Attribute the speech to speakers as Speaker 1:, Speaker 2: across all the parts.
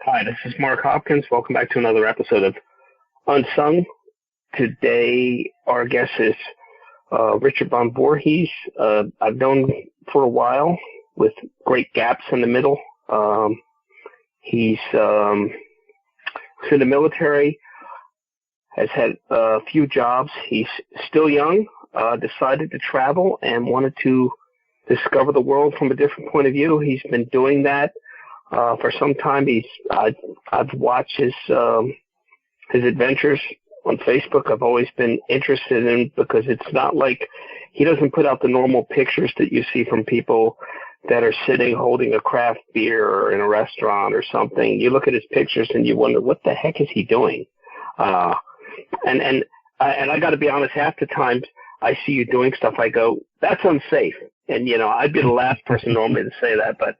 Speaker 1: Hi, this is Mark Hopkins. Welcome back to another episode of Unsung. Today, our guest is Richard von Voorhis. I've known for a while with great gaps in the middle. He's in the military, has had a few jobs. He's still young, decided to travel and wanted to discover the world from a different point of view. He's been doing that for some time. I've watched his adventures on Facebook. I've always been interested in, because it's not like he doesn't put out the normal pictures that you see from people that are sitting holding a craft beer or in a restaurant or something. You look at his pictures and you wonder, what the heck is he doing? And I got to be honest, half the times I see you doing stuff, I go, that's unsafe. And I'd be the last person normally to say that, but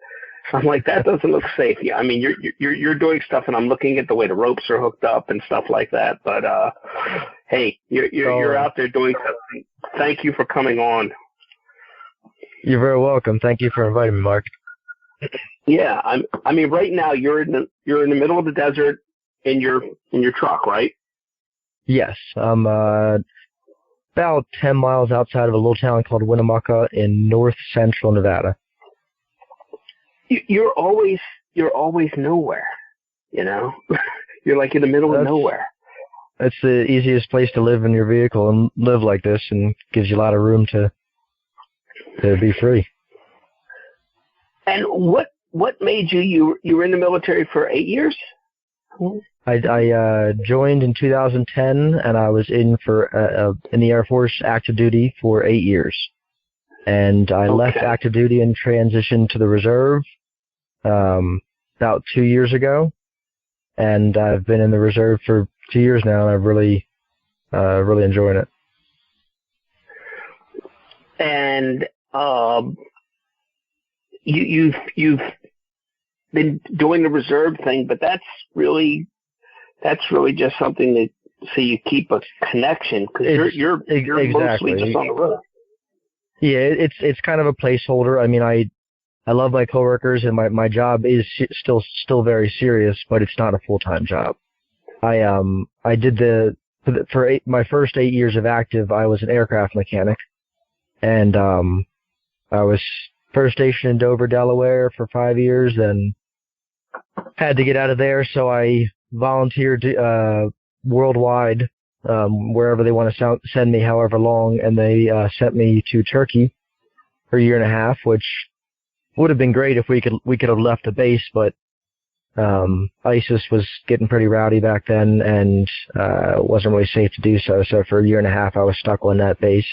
Speaker 1: I'm like, that doesn't look safe. Yeah, I mean, you're doing stuff, and I'm looking at the way the ropes are hooked up and stuff like that. But hey, you're out there doing something. Thank you for coming on.
Speaker 2: You're very welcome. Thank you for inviting me, Mark.
Speaker 1: Yeah, I mean, right now you're in the middle of the desert in your truck, right?
Speaker 2: Yes, I'm about 10 miles outside of a little town called Winnemucca in north central Nevada.
Speaker 1: You're always nowhere, You're like in the middle of nowhere.
Speaker 2: It's the easiest place to live in your vehicle and live like this, and gives you a lot of room to be free.
Speaker 1: And what made you were in the military for 8 years?
Speaker 2: I joined in 2010, and I was in the Air Force active duty for 8 years. And I left active duty and transitioned to the reserve about 2 years ago. And I've been in the reserve for 2 years now, and I've really enjoying it.
Speaker 1: And you've been doing the reserve thing, but that's really just something that so you keep a connection, because you're
Speaker 2: exactly.
Speaker 1: Mostly just on the road.
Speaker 2: Yeah, it's kind of a placeholder. I mean, I love my coworkers, and my job is still very serious, but it's not a full-time job. I did my first 8 years of active, I was an aircraft mechanic, and I was first stationed in Dover, Delaware for 5 years, then had to get out of there, so I volunteered worldwide, wherever they want to send me, however long, and they sent me to Turkey for a year and a half, which would have been great if we could have left the base, but ISIS was getting pretty rowdy back then, and it wasn't really safe to do so. So for a year and a half, I was stuck on that base,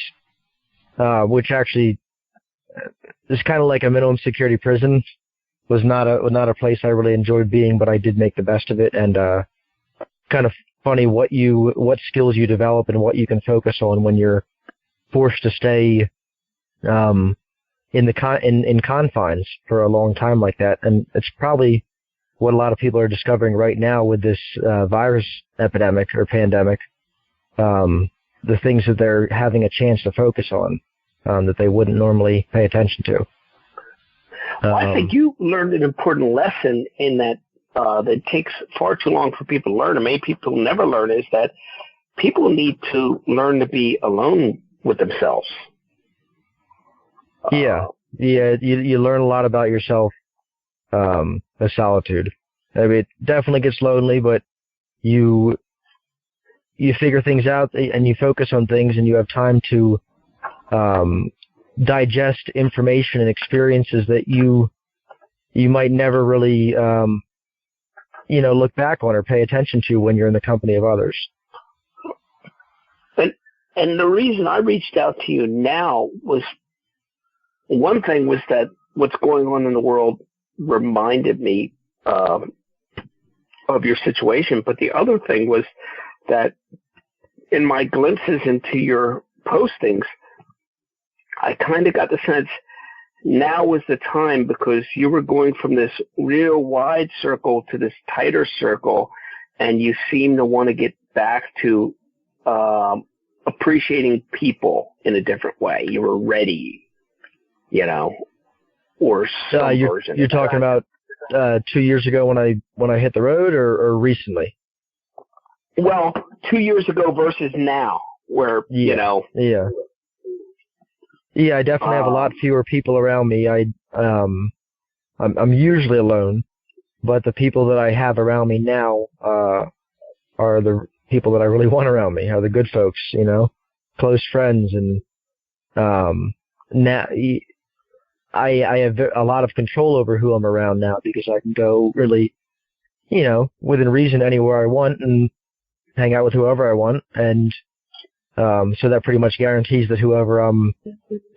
Speaker 2: which actually is kind of like a minimum security prison. Was not a place I really enjoyed being, but I did make the best of it. And kind of funny what skills you develop and what you can focus on when you're forced to stay in confines for a long time like that. And it's probably what a lot of people are discovering right now with this virus epidemic or pandemic. The things that they're having a chance to focus on that they wouldn't normally pay attention to.
Speaker 1: Well, I think you learned an important lesson in that that takes far too long for people to learn, and many people never learn, is that people need to learn to be alone with themselves.
Speaker 2: Yeah. You learn a lot about yourself as solitude. I mean, it definitely gets lonely, but you figure things out, and you focus on things, and you have time to digest information and experiences that you might never really look back on or pay attention to when you're in the company of others.
Speaker 1: And the reason I reached out to you now was, one thing was that what's going on in the world reminded me of your situation, but the other thing was that in my glimpses into your postings, I kind of got the sense now was the time, because you were going from this real wide circle to this tighter circle, and you seem to want to get back to appreciating people in a different way. You were ready, or some version.
Speaker 2: You're talking about 2 years ago when I hit the road, or recently?
Speaker 1: Well, 2 years ago versus now, where
Speaker 2: Yeah.
Speaker 1: you know.
Speaker 2: Yeah. Yeah, I definitely have a lot fewer people around me. I'm usually alone, but the people that I have around me now are the people that I really want around me, are the good folks, you know, close friends, and now I have a lot of control over who I'm around now, because I can go really, you know, within reason anywhere I want and hang out with whoever I want, and so that pretty much guarantees that whoever I'm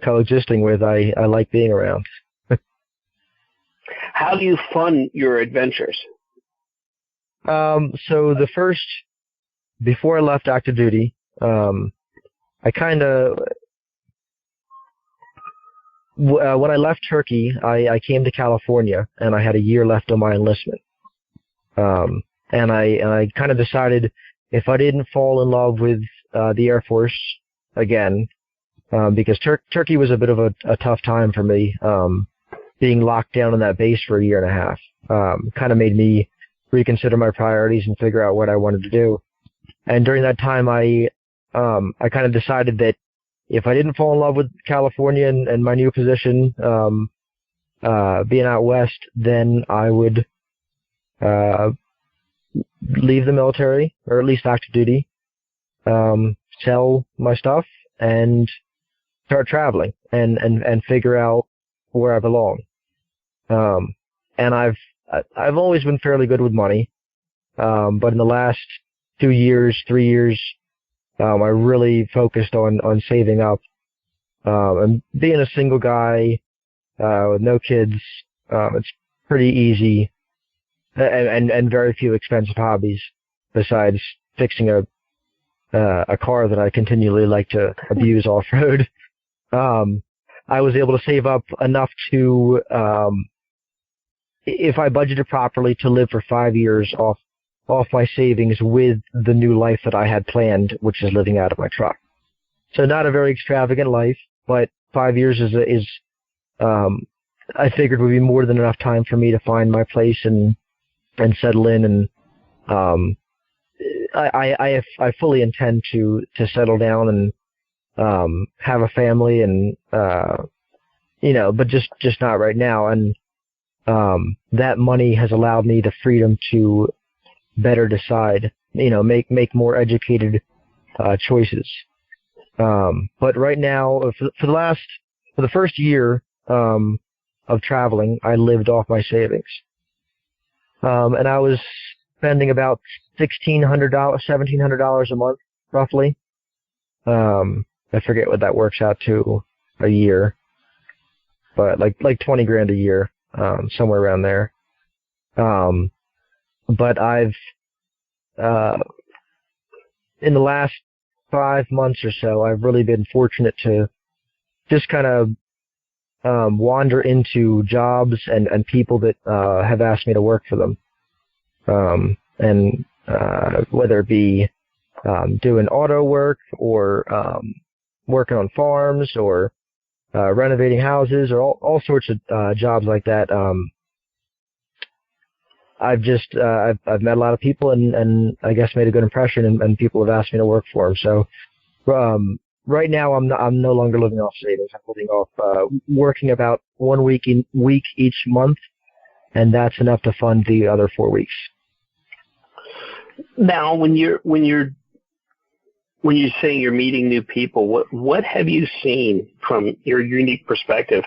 Speaker 2: coexisting with, I like being around.
Speaker 1: How do you fund your adventures?
Speaker 2: So before I left active duty, I kind of, when I left Turkey, I came to California, and I had a year left on my enlistment. And I kind of decided, if I didn't fall in love with the Air Force again, because Turkey was a bit of a tough time for me, being locked down on that base for a year and a half, kind of made me reconsider my priorities and figure out what I wanted to do. And during that time, I kind of decided that if I didn't fall in love with California and my new position, being out west, then I would leave the military, or at least active duty, sell my stuff, and start traveling and figure out where I belong. And I've always been fairly good with money, but in the last 2 years, 3 years, I really focused on saving up, and being a single guy with no kids. It's pretty easy, and very few expensive hobbies besides fixing a car that I continually like to abuse off road. I was able to save up enough to, if I budgeted properly, to live for 5 years off my savings with the new life that I had planned, which is living out of my truck. So not a very extravagant life, but 5 years is I figured would be more than enough time for me to find my place and settle in. And I fully intend to settle down and have a family, and you know, but just not right now. And that money has allowed me the freedom to better decide, you know, make more educated choices. But right now, for the first year of traveling, I lived off my savings, and I was spending about $1,600, $1,700 a month, roughly. I forget what that works out to a year, but like 20 grand a year, somewhere around there. But I've, in the last 5 months or so, I've really been fortunate to just kind of wander into jobs and people that have asked me to work for them. And whether it be doing auto work, or working on farms, or renovating houses, or all sorts of jobs like that. I've met a lot of people, and I guess made a good impression, and people have asked me to work for them. So right now I'm no longer living off savings. I'm living off working about 1 week each month, and that's enough to fund the other 4 weeks. Now,
Speaker 1: when you're saying you're meeting new people, what have you seen from your unique perspective,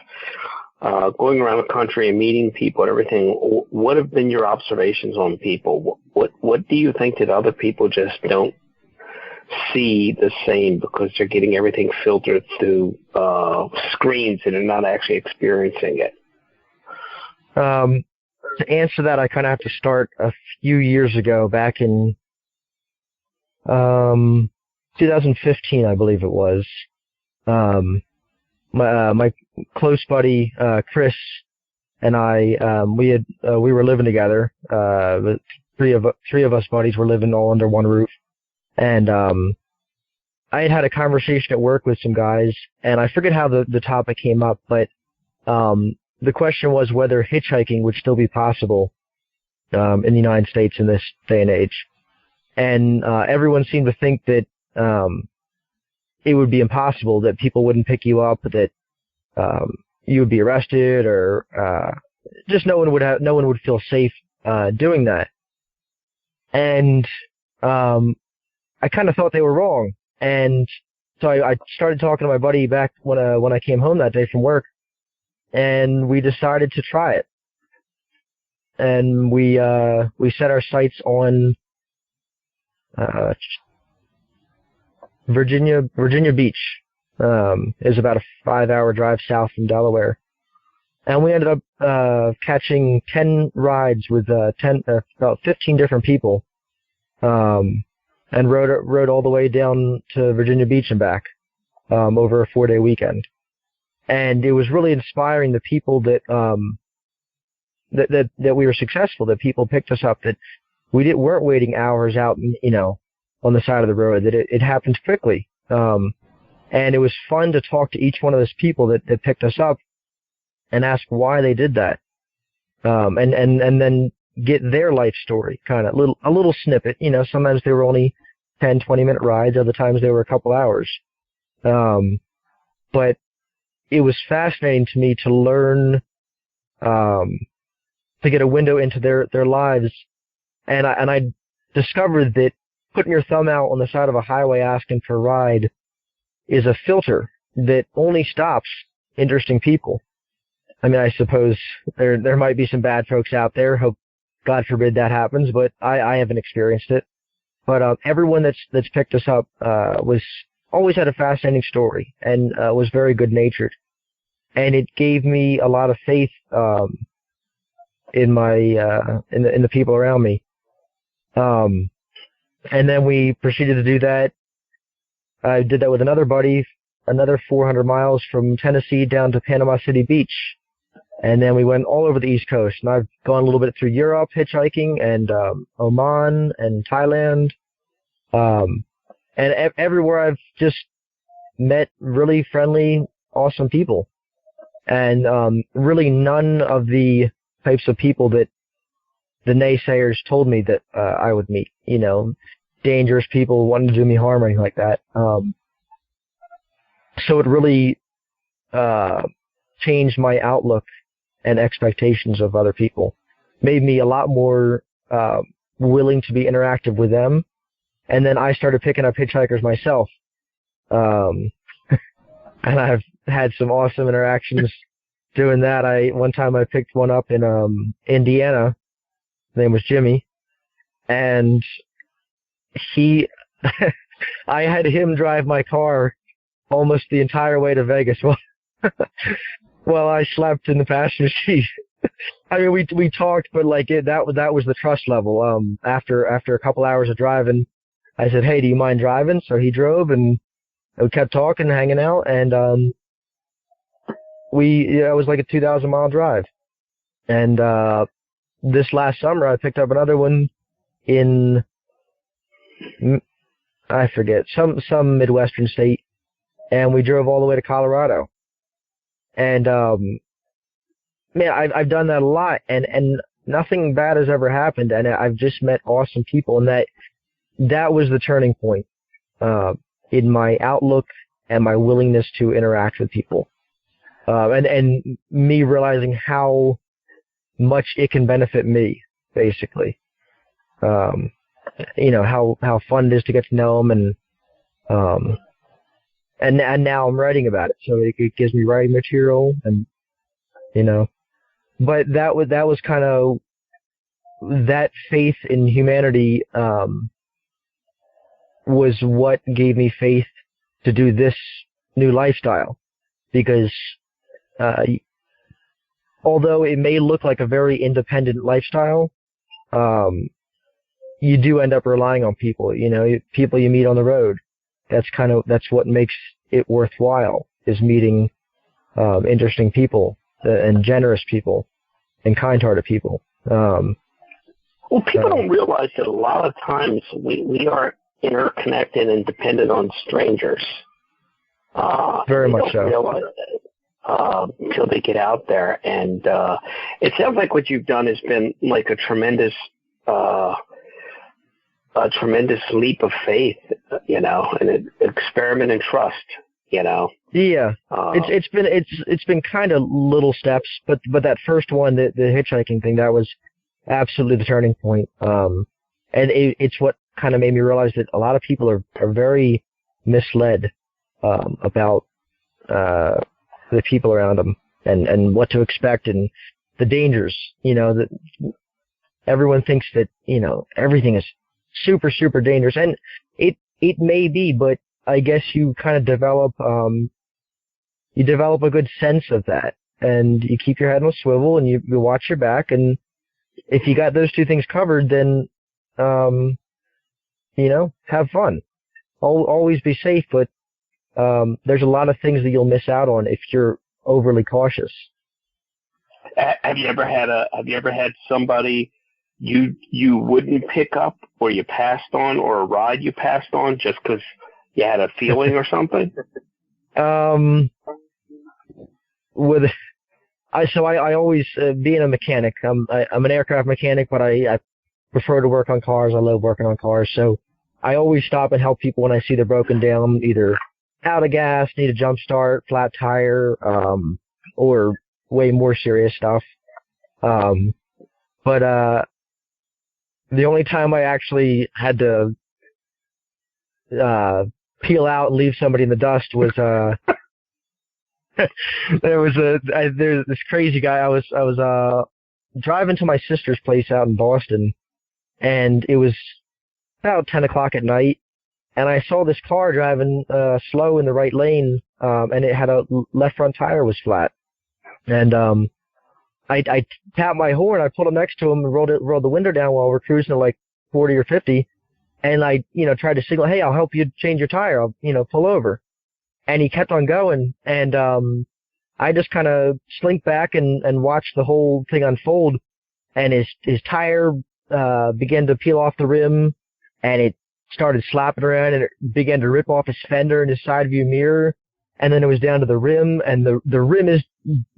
Speaker 1: going around the country and meeting people and everything? What have been your observations on people? What do you think that other people just don't see the same, because they're getting everything filtered through screens and they're not actually experiencing it?
Speaker 2: To answer that, I kind of have to start a few years ago, back in 2015, I believe it was. My close buddy Chris and I, we were living together. The three of us buddies were living all under one roof, and I had a conversation at work with some guys, and I forget how the topic came up, but the question was whether hitchhiking would still be possible in the United States in this day and age. And everyone seemed to think that it would be impossible, that people wouldn't pick you up, that you would be arrested, or just no one would feel safe doing that. And I kind of thought they were wrong. And so I started talking to my buddy back when I came home that day from work, and we decided to try it. And we set our sights on Virginia Beach. Is about a 5-hour drive south from Delaware, and we ended up catching 10 rides with about 15 different people, and rode all the way down to Virginia Beach and back over a 4-day weekend. And it was really inspiring, the people that we were successful, that people picked us up, that we weren't waiting hours out, on the side of the road, that it happened quickly. And it was fun to talk to each one of those people that picked us up and ask why they did that. And then get their life story, kind of a little snippet. Sometimes they were only 10, 20-minute rides. Other times they were a couple hours. But it was fascinating to me to learn, to get a window into their lives. And I discovered that putting your thumb out on the side of a highway asking for a ride is a filter that only stops interesting people. I mean, I suppose there might be some bad folks out there. Hope, God forbid, that happens, but I haven't experienced it. But everyone that's picked us up was always had a fascinating story, and was very good natured, and it gave me a lot of faith in my in the people around me. And then we proceeded to do that. I did that with another buddy, another 400 miles from Tennessee down to Panama City Beach. And then we went all over the East Coast. And I've gone a little bit through Europe hitchhiking, and Oman and Thailand. And everywhere I've just met really friendly, awesome people. And really none of the types of people that the naysayers told me that I would meet. Dangerous people wanting to do me harm or anything like that. So it really changed my outlook and expectations of other people. Made me a lot more willing to be interactive with them. And then I started picking up hitchhikers myself. And I've had some awesome interactions doing that. One time I picked one up in Indiana. His name was Jimmy. And I had him drive my car almost the entire way to Vegas while I slept in the passenger seat. I mean, we talked, but that was the trust level. After a couple hours of driving, I said, "Hey, do you mind driving?" So he drove, and we kept talking, hanging out, and it was like a 2,000-mile drive. And this last summer, I picked up another one in, I forget, some Midwestern state, and we drove all the way to Colorado. And man, I've done that a lot, and nothing bad has ever happened, and I've just met awesome people, and that was the turning point in my outlook and my willingness to interact with people, and me realizing how much it can benefit me, basically. How fun it is to get to know them, and now I'm writing about it, so it gives me writing material, and but that was kind of that faith in humanity was what gave me faith to do this new lifestyle, because although it may look like a very independent lifestyle, you do end up relying on people, people you meet on the road. That's what makes it worthwhile, is meeting interesting people and generous people and kind-hearted people.
Speaker 1: Well, people don't realize that a lot of times we are interconnected and dependent on strangers.
Speaker 2: Very much so.
Speaker 1: Realize that. until they get out there. And it sounds like what you've done has been like a tremendous leap of faith, and an experiment in trust,
Speaker 2: Yeah, it's been kind of little steps, but that first one, the hitchhiking thing, that was absolutely the turning point. And it's what kind of made me realize that a lot of people are very misled about the people around them and what to expect and the dangers. That everyone thinks that everything is super, super dangerous, and it may be, but I guess you kind of develop a good sense of that, and you keep your head on a swivel, and you watch your back, and if you got those two things covered, then have fun. Always be safe, but there's a lot of things that you'll miss out on if you're overly cautious.
Speaker 1: Have you ever had somebody you wouldn't pick up, or you passed on, or a ride you passed on just because you had a feeling or something?
Speaker 2: I always being a mechanic. I'm an aircraft mechanic, but I prefer to work on cars. I love working on cars, so I always stop and help people when I see they're broken down, either out of gas, need a jump start, flat tire, or way more serious stuff. But the only time I actually had to peel out and leave somebody in the dust was there's this crazy guy. I was driving to my sister's place out in Boston, and it was about 10 o'clock at night, and I saw this car driving slow in the right lane, and it had a left front tire was flat, and I tapped my horn. I pulled up next to him and rolled the window down while we're cruising at like 40 or 50, and I tried to signal, hey, I'll help you change your tire. I'll pull over, and he kept on going, and I just kind of slinked back and watched the whole thing unfold, and his tire began to peel off the rim, and it started slapping around, and it began to rip off his fender and his side view mirror, and then it was down to the rim, and the rim is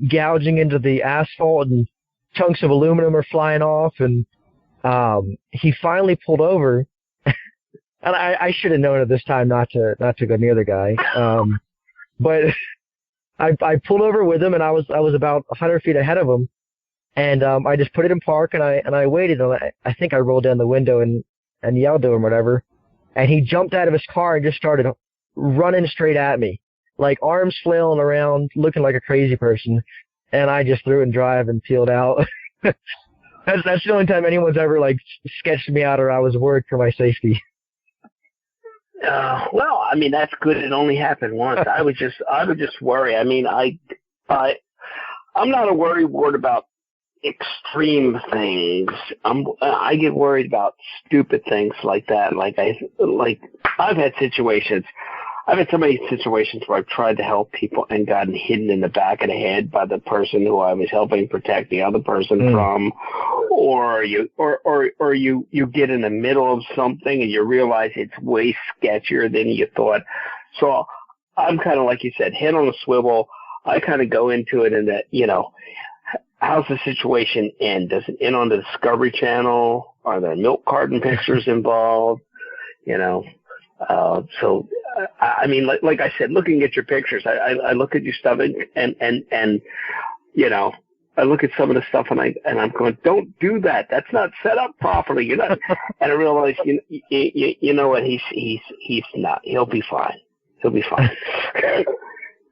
Speaker 2: gouging into the asphalt, and chunks of aluminum are flying off, and he finally pulled over, and I should have known at this time not to go near the guy, but I pulled over with him, and I was about 100 feet ahead of him, and I just put it in park, and I waited, and I think I rolled down the window and yelled to him, whatever, and he jumped out of his car and just started running straight at me, like arms flailing around, looking like a crazy person, and I just threw it in drive and peeled out. That's the only time anyone's ever like sketched me out, or I was worried for my safety.
Speaker 1: Well, I mean, that's good. It only happened once. I would just worry. I mean, I'm not a worrywart about extreme things. I get worried about stupid things like that. I've had so many situations where I've tried to help people and gotten hidden in the back of the head by the person who I was helping protect the other person from, or you get in the middle of something and you realize it's way sketchier than you thought. So I'm kind of like you said, head on a swivel. I kind of go into it in that, how's the situation end? Does it end on the Discovery Channel? Are there milk carton pictures involved? So I mean, like I said, looking at your pictures, I look at your stuff and I look at some of the stuff and I'm going, don't do that. That's not set up properly. And I realize, you know what? He's not. He'll be fine. He'll be fine.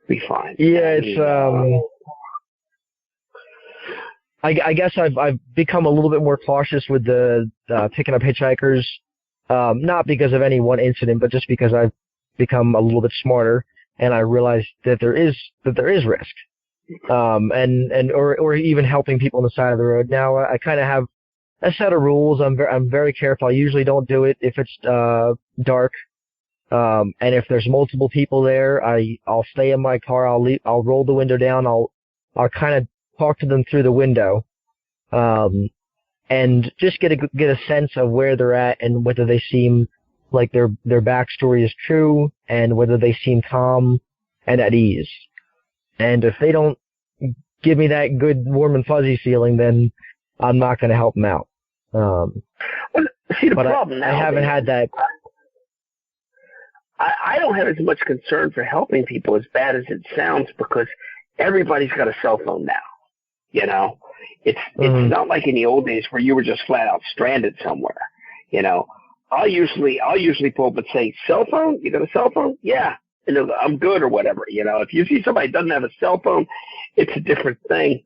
Speaker 1: Be fine.
Speaker 2: Yeah, it's I guess I've become a little bit more cautious with the picking up hitchhikers, not because of any one incident, but just because I've become a little bit smarter, and I realize that there is risk, or even helping people on the side of the road. Now I kind of have a set of rules. I'm very careful. I usually don't do it if it's dark, and if there's multiple people there, I'll stay in my car. I'll roll the window down. I'll kind of talk to them through the window, and just get a sense of where they're at and whether they seem like their backstory is true and whether they seem calm and at ease. And if they don't give me that good warm and fuzzy feeling, then I'm not going to help them out.
Speaker 1: Well, see, the problem
Speaker 2: I haven't had that.
Speaker 1: I don't have as much concern for helping people, as bad as it sounds, because everybody's got a cell phone now. You know, it's not like in the old days where you were just flat out stranded somewhere. You know, I'll usually pull up and say, "Cell phone? You got a cell phone? Yeah." And I'm good or whatever. You know, if you see somebody doesn't have a cell phone, it's a different thing.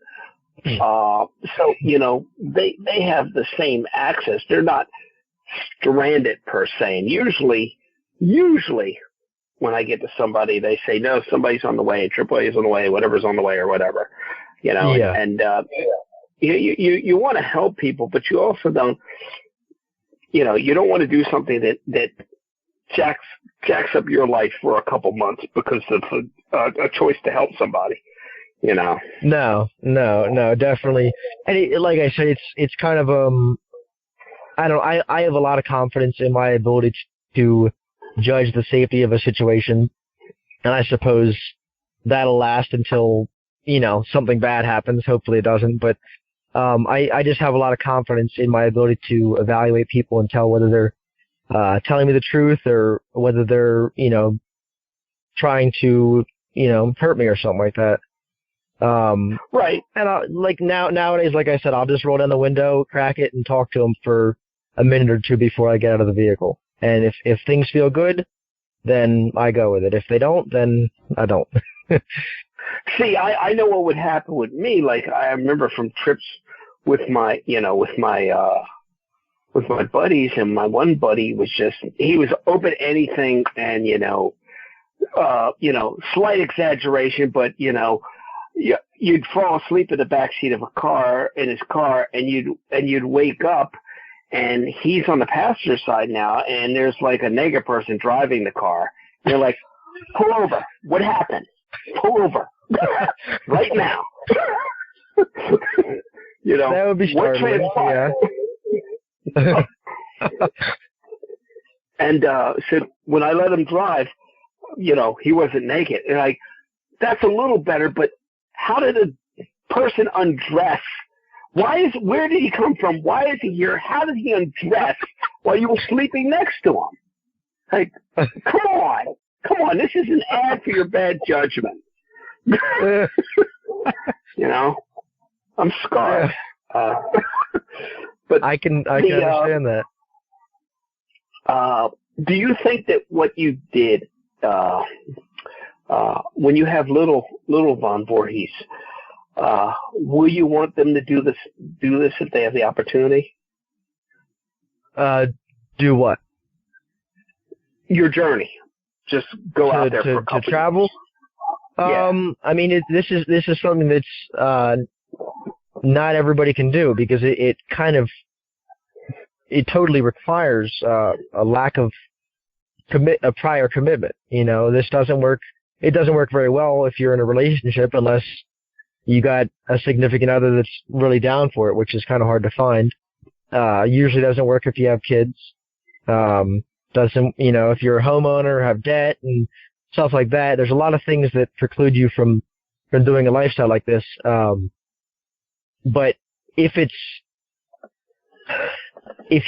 Speaker 1: So, you know, they have the same access. They're not stranded per se. And usually when I get to somebody, they say, no, somebody's on the way, AAA is on the way, whatever's on the way or whatever, you know, and you want to help people, but you also don't, you know, you don't want to do something that jacks up your life for a couple months because of a choice to help somebody, you know. No, definitely. And like I said, it's kind of I have a lot of confidence in my ability to judge the safety of a situation, and I suppose that'll last until, you know, something bad happens. Hopefully it doesn't, but I just have a lot of confidence in my ability to evaluate people and tell whether they're telling me the truth or whether they're, you know, trying to, you know, hurt me or something like that. Right. And nowadays, like I said, I'll just roll down the window, crack it, and talk to them for a minute or two before I get out of the vehicle. And if things feel good, then I go with it. If they don't, then I don't. See, I know what would happen with me. Like, I remember from trips with my buddies, and my one buddy he was open to anything, and, slight exaggeration, but, you'd fall asleep in the backseat of his car, and you'd wake up, and he's on the passenger side now, and there's like a naked person driving the car. And you're like, pull over. What happened? Pull over. Right now. That would be startling. Yeah. And so when I let him drive, he wasn't naked. And like, that's a little better, but how did a person undress? Where did he come from? Why is he here? How did he undress while you were sleeping next to him? Like, come on, this is an ad for your bad judgment. I'm scarred. But
Speaker 2: I can understand that.
Speaker 1: Do you think that what you did, when you have little Von Voorhis, will you want them to do this if they have the opportunity?
Speaker 2: Do what?
Speaker 1: Your journey. Just go out there for a couple
Speaker 2: to travel.
Speaker 1: Years. Yeah.
Speaker 2: I mean, this is something that's not everybody can do, because it totally requires a lack of a prior commitment. This doesn't work. It doesn't work very well if you're in a relationship unless you got a significant other that's really down for it, which is kind of hard to find. Usually doesn't work if you have kids. If you're a homeowner, have debt and stuff like that. There's a lot of things that preclude you from doing a lifestyle like this. But if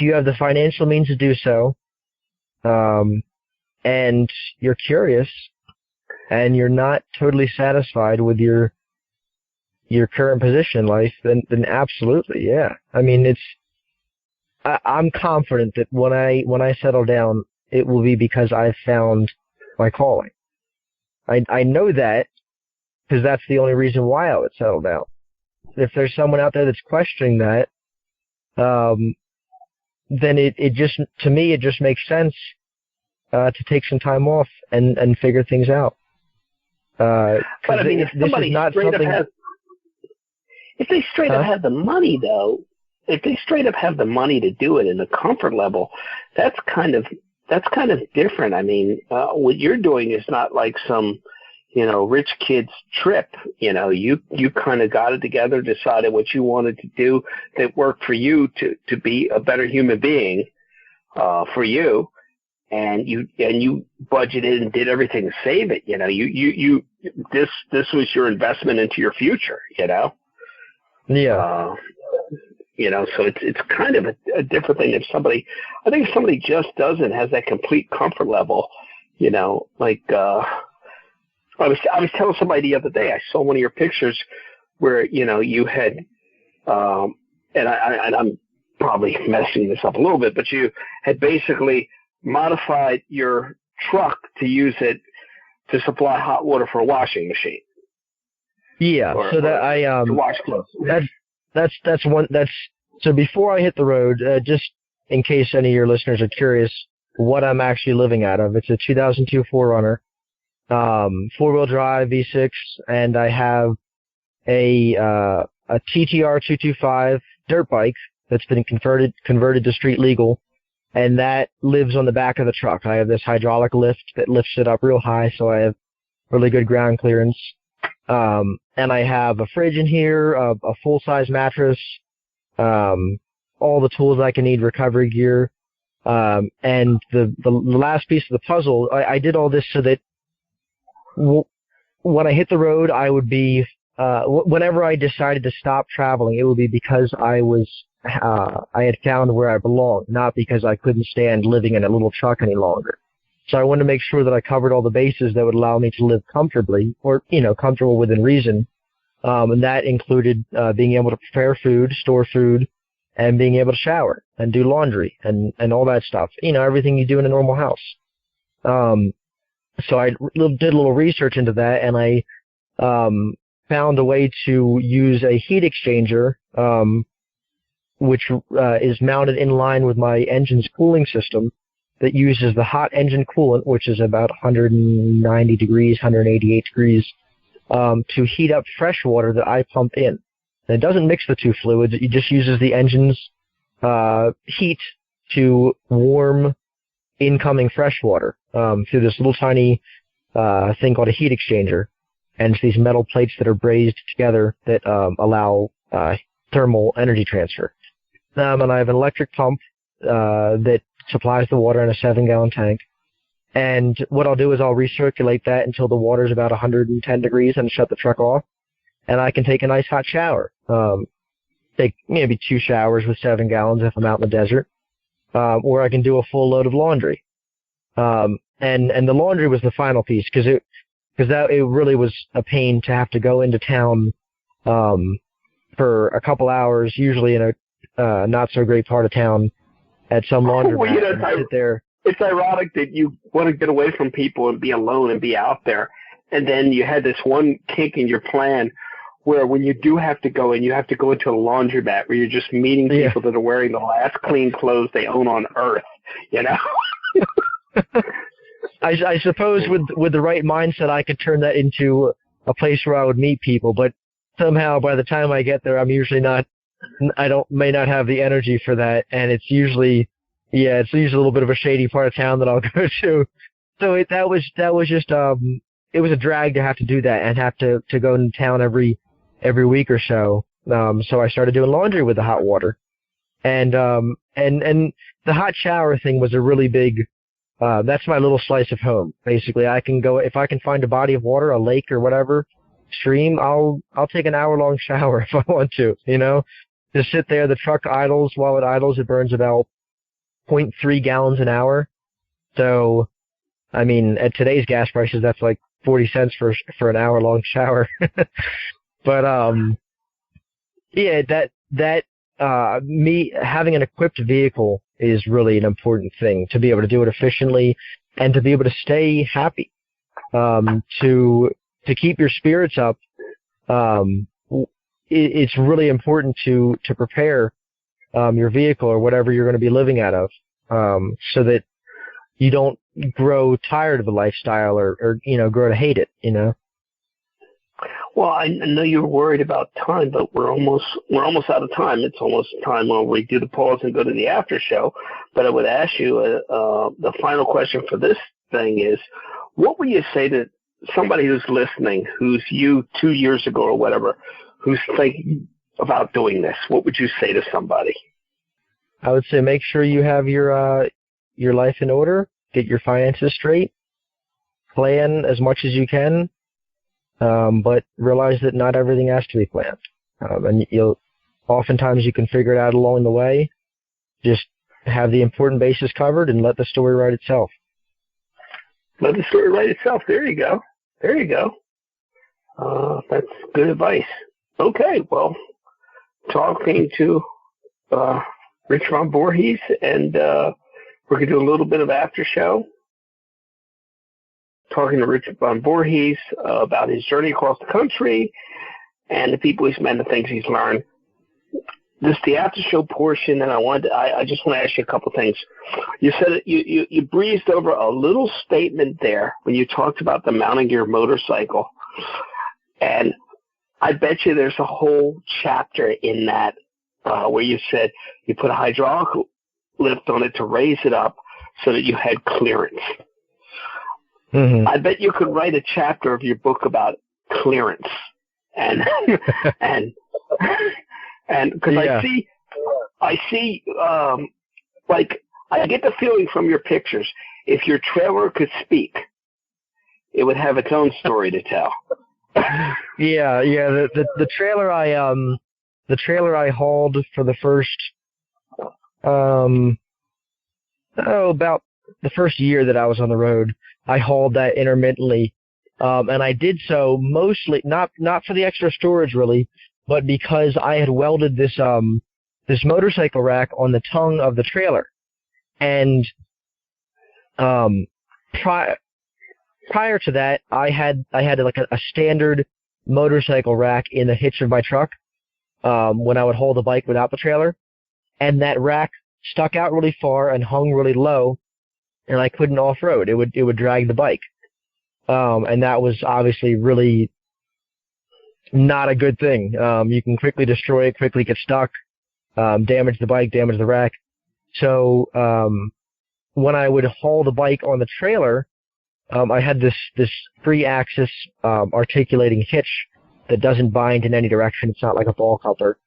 Speaker 2: you have the financial means to do so, and you're curious and you're not totally satisfied with your current position in life, then absolutely, yeah. I mean, I'm confident that when I settle down, it will be because I've found my calling. I know that because that's the only reason why I would settle down. If there's someone out there that's questioning that, then it just makes sense to take some time off and figure things out. But I mean, if they straight up have the money, though, if they straight up have the money to do it in the comfort level, that's kind of different. I mean, what you're doing is not like some, rich kid's trip. You kind of got it together, decided what you wanted to do that worked for you to be a better human being, for you.
Speaker 1: and you budgeted and did everything to save it. This was your investment into your future.
Speaker 2: Yeah.
Speaker 1: So it's kind of a different thing. If somebody just doesn't has that complete comfort level, like I was telling somebody the other day, I saw one of your pictures where you had, and I'm probably messing this up a little bit, but you had basically modified your truck to use it to supply hot water for a washing machine.
Speaker 2: Yeah,
Speaker 1: to wash clothes.
Speaker 2: So before I hit the road, just in case any of your listeners are curious what I'm actually living out of, it's a 2002 4Runner, 4-wheel drive V6, and I have a TTR 225 dirt bike that's been converted to street legal, and that lives on the back of the truck. I have this hydraulic lift that lifts it up real high, so I have really good ground clearance. And I have a fridge in here, a full-size mattress, all the tools I can need, recovery gear. And the last piece of the puzzle, I did all this so that when I hit the road, I would be, whenever I decided to stop traveling, it would be because I had found where I belonged, not because I couldn't stand living in a little truck any longer. So I wanted to make sure that I covered all the bases that would allow me to live comfortably, or, comfortable within reason. And that included being able to prepare food, store food, and being able to shower and do laundry and all that stuff. Everything you do in a normal house. So I did a little research into that, and I found a way to use a heat exchanger, which is mounted in line with my engine's cooling system, that uses the hot engine coolant, which is about 190 degrees, 188 degrees, to heat up fresh water that I pump in. And it doesn't mix the two fluids. It just uses the engine's heat to warm incoming fresh water through this little tiny thing called a heat exchanger. And it's these metal plates that are brazed together that allow thermal energy transfer. And I have an electric pump that supplies the water in a 7-gallon tank. And what I'll do is I'll recirculate that until the water's about 110 degrees and shut the truck off. And I can take a nice hot shower. Take maybe 2 showers with 7 gallons if I'm out in the desert. Or I can do a full load of laundry. And the laundry was the final piece because it really was a pain to have to go into town for a couple hours, usually in a not so great part of town, at some laundromat and sit there.
Speaker 1: It's ironic that you want to get away from people and be alone and be out there, and then you had this one kink in your plan where when you do have to go in, you have to go into a laundromat where you're just meeting people that are wearing the last clean clothes they own on earth,
Speaker 2: I suppose with the right mindset, I could turn that into a place where I would meet people, but somehow by the time I get there, I'm usually may not have the energy for that, and it's usually a little bit of a shady part of town that I'll go to. So that was just it was a drag to have to do that and have to go into town every week or so. So I started doing laundry with the hot water, and the hot shower thing was a really big. That's my little slice of home. Basically, I can go if I can find a body of water, a lake or whatever, stream. I'll take an hour-long shower if I want to. Just sit there. The truck idles. While it idles, it burns about 0.3 gallons an hour. So, I mean, at today's gas prices, that's like 40 cents for an hour-long shower. But me having an equipped vehicle is really an important thing, to be able to do it efficiently and to be able to stay happy, to keep your spirits up. It's really important to prepare your vehicle or whatever you're going to be living out of, so that you don't grow tired of the lifestyle or grow to hate it.
Speaker 1: Well, I know you were worried about time, but we're almost out of time. It's almost time when we do the pause and go to the after show. But I would ask you the final question for this thing is, what would you say to somebody who's listening, who's you 2 years ago or whatever, who's thinking about doing this? What would you say to somebody?
Speaker 2: I would say make sure you have your life in order, get your finances straight, plan as much as you can, but realize that not everything has to be planned. And oftentimes you can figure it out along the way. Just have the important bases covered and let the story write itself.
Speaker 1: Let the story write itself. There you go. There you go. That's good advice. Okay, well, talking to Rich von Voorhis, and we're going to do a little bit of after show. Talking to Rich von Voorhis about his journey across the country and the people he's met and the things he's learned. This is the after show portion, and I just want to ask you a couple things. You said you breezed over a little statement there when you talked about the mounting your motorcycle, and I bet you there's a whole chapter in that where you said you put a hydraulic lift on it to raise it up so that you had clearance. Mm-hmm. I bet you could write a chapter of your book about clearance, and because I see, like, I get the feeling from your pictures, if your trailer could speak, it would have its own story to tell.
Speaker 2: Yeah. The trailer I hauled for the first, about the first year that I was on the road, I hauled that intermittently, and I did so mostly not for the extra storage really, but because I had welded this motorcycle rack on the tongue of the trailer, and prior to that, I had like a standard motorcycle rack in the hitch of my truck when I would hold the bike without the trailer, and that rack stuck out really far and hung really low, and I couldn't off-road. It would drag the bike, and that was obviously really not a good thing. You can quickly destroy it, quickly get stuck, damage the bike, damage the rack. So when I would haul the bike on the trailer, I had this 3-axis articulating hitch that doesn't bind in any direction. It's not like a ball coupler.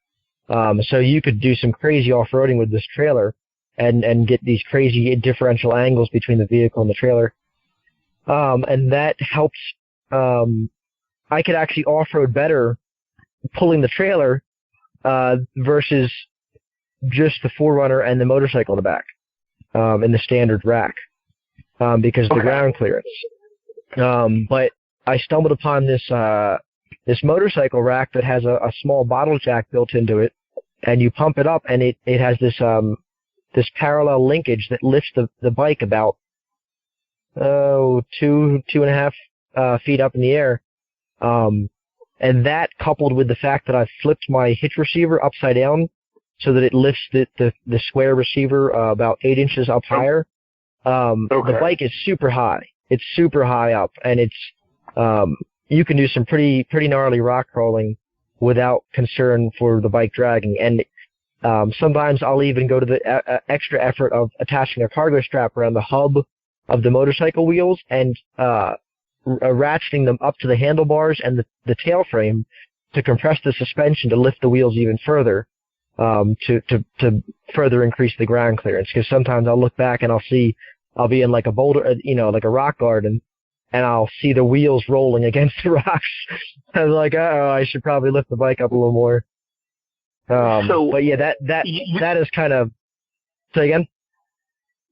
Speaker 2: So you could do some crazy off-roading with this trailer and get these crazy differential angles between the vehicle and the trailer. And that helps. I could actually off-road better pulling the trailer versus just the Forerunner and the motorcycle in the back in the standard rack because of the ground clearance. But I stumbled upon this motorcycle rack that has a small bottle jack built into it, and you pump it up, and it has this parallel linkage that lifts the bike about 2.5 feet up in the air. And that, coupled with the fact that I've flipped my hitch receiver upside down so that it lifts the square receiver about 8 inches up higher, the bike is super high. It's super high up, and it's you can do some pretty gnarly rock crawling without concern for the bike dragging. And sometimes I'll even go to the extra effort of attaching a cargo strap around the hub of the motorcycle wheels and ratcheting them up to the handlebars and the tail frame to compress the suspension to lift the wheels even further, to further increase the ground clearance. Because sometimes I'll look back and I'll be in like a boulder, like a rock garden, and I'll see the wheels rolling against the rocks. I was like, I should probably lift the bike up a little more. But yeah, that is kind of. Say again.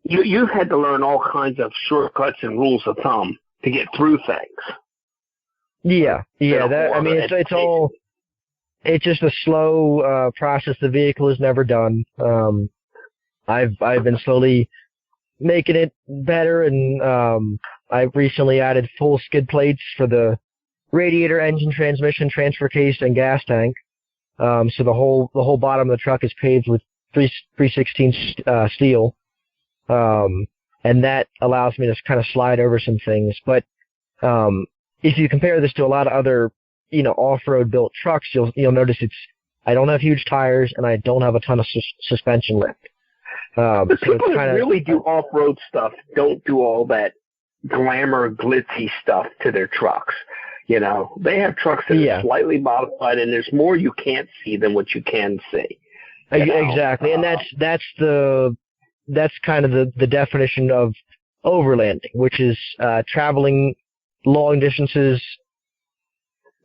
Speaker 1: You had to learn all kinds of shortcuts and rules of thumb to get through things.
Speaker 2: Yeah. It's just a slow process. The vehicle is never done. I've been slowly making it better, and I've recently added full skid plates for the radiator, engine, transmission, transfer case, and gas tank. So the whole bottom of the truck is paved with 3/16 steel. And that allows me to kind of slide over some things. But if you compare this to a lot of other, off-road built trucks, you'll notice I don't have huge tires and I don't have a ton of suspension lift.
Speaker 1: But people who really do off-road stuff don't do all that glamour, glitzy stuff to their trucks. They have trucks that are slightly modified, and there's more you can't see than what you can see.
Speaker 2: Exactly, and that's kind of the definition of overlanding, which is traveling long distances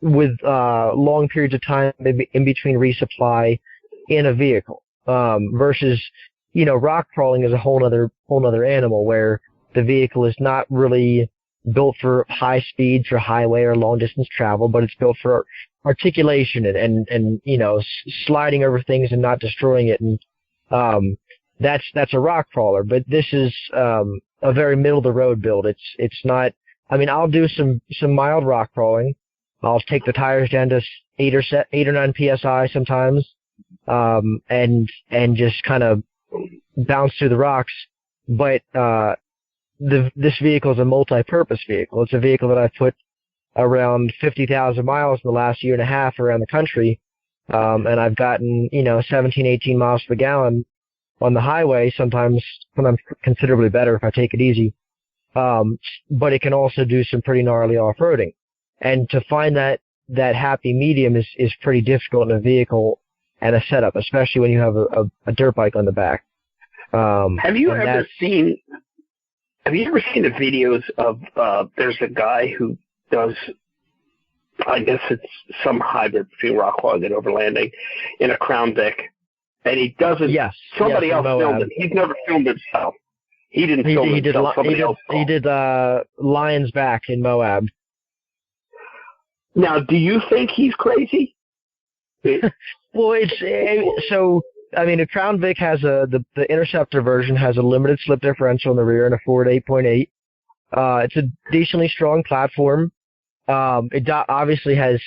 Speaker 2: with long periods of time in between resupply in a vehicle, versus, rock crawling is a whole other animal where the vehicle is not really built for high speeds or highway or long distance travel, but it's built for articulation and sliding over things and not destroying it. And that's a rock crawler. But this is a very middle of the road build. It's not. I mean, I'll do some mild rock crawling. I'll take the tires down to 8 or 9 psi sometimes, and just kind of bounce through the rocks. But this vehicle is a multi-purpose vehicle. It's a vehicle that I've put around 50,000 miles in the last year and a half around the country, and I've gotten 17, 18 miles per gallon on the highway. Sometimes considerably better if I take it easy. But it can also do some pretty gnarly off-roading. And to find that happy medium is pretty difficult in a vehicle and a setup, especially when you have a dirt bike on the back.
Speaker 1: Have you ever seen the videos of there's a guy who does, I guess it's some hybrid between rock crawling and overlanding in a Crown Vic, and he doesn't.
Speaker 2: Yes.
Speaker 1: Somebody else filmed him. He's never filmed himself. He didn't film himself. Somebody else.
Speaker 2: He did Lion's Back in Moab.
Speaker 1: Now, do you think he's crazy?
Speaker 2: Well, so. I mean, a Crown Vic has the Interceptor version has a limited slip differential in the rear and a Ford 8.8. It's a decently strong platform. It obviously has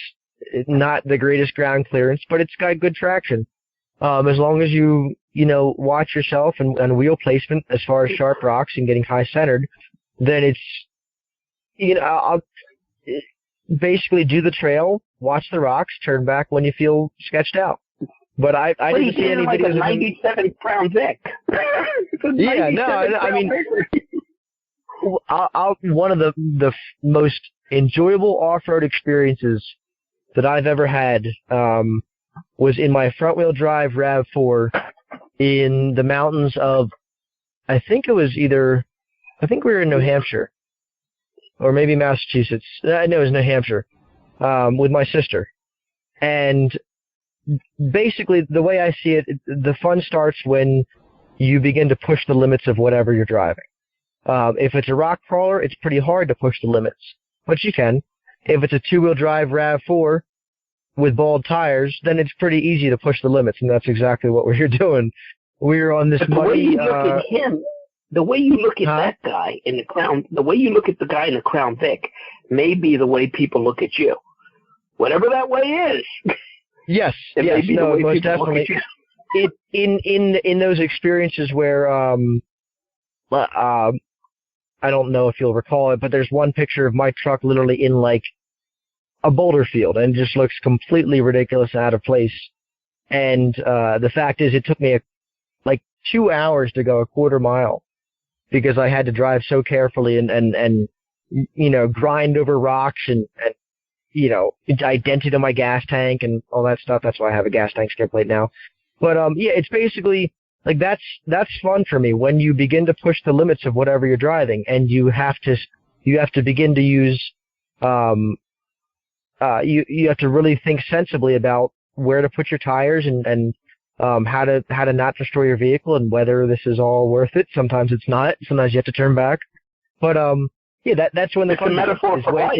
Speaker 2: not the greatest ground clearance, but it's got good traction. As long as you watch yourself and wheel placement as far as sharp rocks and getting high centered, then it's, I'll basically do the trail, watch the rocks, turn back when you feel sketched out. But I didn't see any videos
Speaker 1: of 97 Crown Vic.
Speaker 2: Yeah, no, I mean, one of the most enjoyable off-road experiences that I've ever had was in my front-wheel drive RAV4 in the mountains of, I think we were in New Hampshire or maybe Massachusetts. No, it was New Hampshire with my sister. And basically, the way I see it, the fun starts when you begin to push the limits of whatever you're driving. If it's a rock crawler, it's pretty hard to push the limits, but you can. If it's a two-wheel drive RAV4 with bald tires, then it's pretty easy to push the limits, and that's exactly what we're doing. We're on this muddy.
Speaker 1: The way you look at that guy in the Crown, the way you look at the guy in the Crown Vic, may be the way people look at you. Whatever that way is.
Speaker 2: Yes, no, most definitely. In those experiences where I don't know if you'll recall it, but there's one picture of my truck literally in like a boulder field and just looks completely ridiculous and out of place. And the fact is, it took me like 2 hours to go a quarter mile because I had to drive so carefully and grind over rocks and I dented on my gas tank and all that stuff. That's why I have a gas tank skid plate now. But it's basically like that's fun for me when you begin to push the limits of whatever you're driving, and you have to begin to use you have to really think sensibly about where to put your tires and how to not destroy your vehicle and whether this is all worth it. Sometimes it's not. Sometimes you have to turn back. But that's when the fun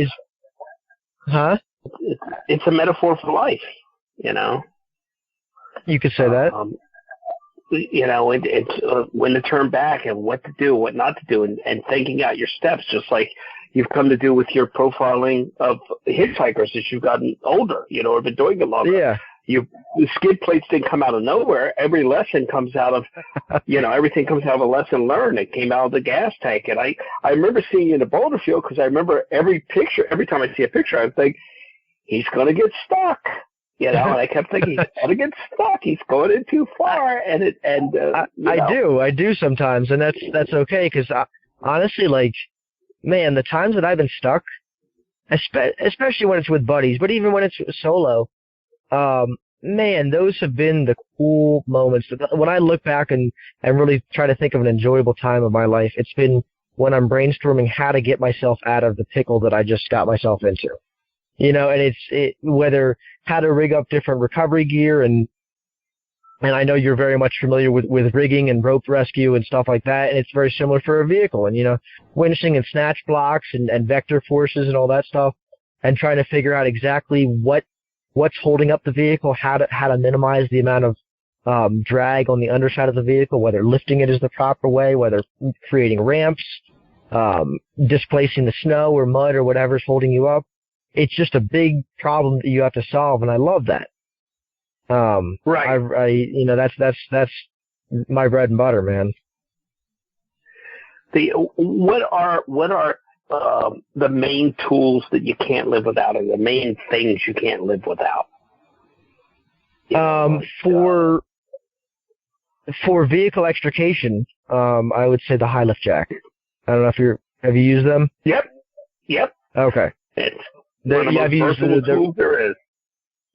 Speaker 2: is. Huh?
Speaker 1: It's a metaphor for life,
Speaker 2: You could say that.
Speaker 1: It's when to turn back and what to do, what not to do, and thinking out your steps, just like you've come to do with your profiling of hitchhikers as you've gotten older, or been doing it longer.
Speaker 2: Yeah.
Speaker 1: The skid plates didn't come out of nowhere. Every lesson comes out of, everything comes out of a lesson learned. It came out of the gas tank. And I remember seeing you in the boulder field because I remember every time I see a picture, I think, he's going to get stuck. And I kept thinking, he's going to get stuck. He's going in too far.
Speaker 2: I do sometimes. And that's okay. Cause honestly, man, the times that I've been stuck, especially when it's with buddies, but even when it's solo, man, those have been the cool moments. When I look back and really try to think of an enjoyable time of my life, it's been when I'm brainstorming how to get myself out of the pickle that I just got myself into. You know, and whether how to rig up different recovery gear, and I know you're very much familiar with rigging and rope rescue and stuff like that, and it's very similar for a vehicle, and, you know, winching and snatch blocks and vector forces and all that stuff, and trying to figure out exactly what's holding up the vehicle, how to minimize the amount of drag on the underside of the vehicle, whether lifting it is the proper way, whether creating ramps, displacing the snow or mud or whatever's holding you up. It's just a big problem that you have to solve, and I love that.
Speaker 1: Right.
Speaker 2: You know, that's my bread and butter, man.
Speaker 1: What are the main tools that you can't live without, and the main things you can't live without?
Speaker 2: For vehicle extrication, I would say the high lift jack. I don't know if have you used them?
Speaker 1: Yep.
Speaker 2: Okay.
Speaker 1: It's one of the most versatile tools there is.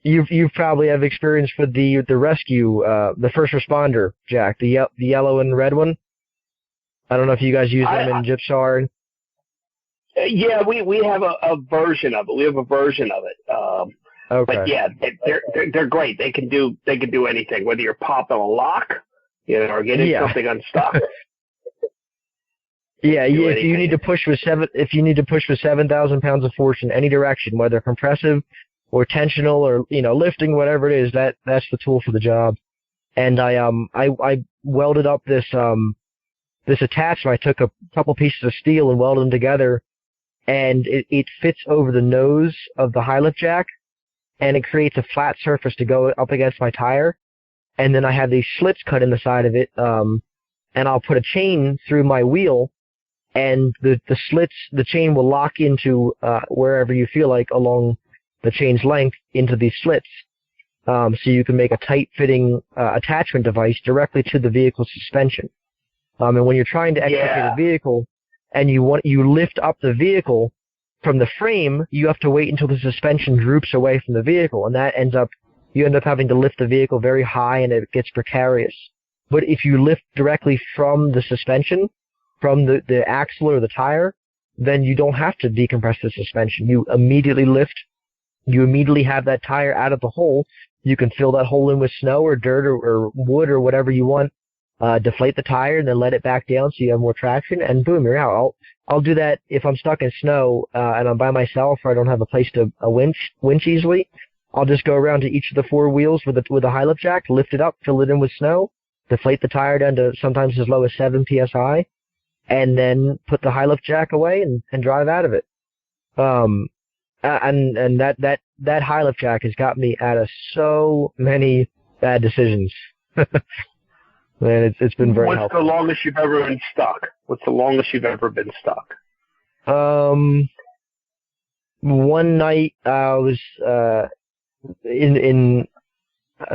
Speaker 2: You probably have experience with the rescue, the first responder jack, the yellow and red one. I don't know if you guys use them in Gypsar.
Speaker 1: Yeah, we have a version of it. We have a version of it.
Speaker 2: Okay.
Speaker 1: But yeah, they're great. They can do anything, whether you're popping a lock, you know, or getting something unstuck.
Speaker 2: Yeah, if you need to push with 7,000 pounds of force in any direction, whether compressive or tensional or, you know, lifting, whatever it is, that's the tool for the job. And I welded up this attachment. I took a couple pieces of steel and welded them together, and it fits over the nose of the high lift jack, and it creates a flat surface to go up against my tire. And then I have these slits cut in the side of it, and I'll put a chain through my wheel, and the chain will lock into wherever you feel like along the chain's length into these slits. So you can make a tight-fitting attachment device directly to the vehicle's suspension. And when you're trying to extricate a vehicle and you lift up the vehicle from the frame, you have to wait until the suspension droops away from the vehicle, and you end up having to lift the vehicle very high, and it gets precarious. But if you lift directly from the suspension, from the axle or the tire, then you don't have to decompress the suspension. You immediately lift. You immediately have that tire out of the hole. You can fill that hole in with snow or dirt or wood or whatever you want. Deflate the tire and then let it back down so you have more traction, and boom, you're out. I'll do that if I'm stuck in snow and I'm by myself or I don't have a place to winch easily. I'll just go around to each of the four wheels with a high lift jack, lift it up, fill it in with snow, deflate the tire down to sometimes as low as 7 psi, and then put the high lift jack away and drive out of it. And that high lift jack has got me out of so many bad decisions. Man, it's been very helpful.
Speaker 1: What's the longest you've ever been stuck? What's the longest you've ever been stuck?
Speaker 2: One night I was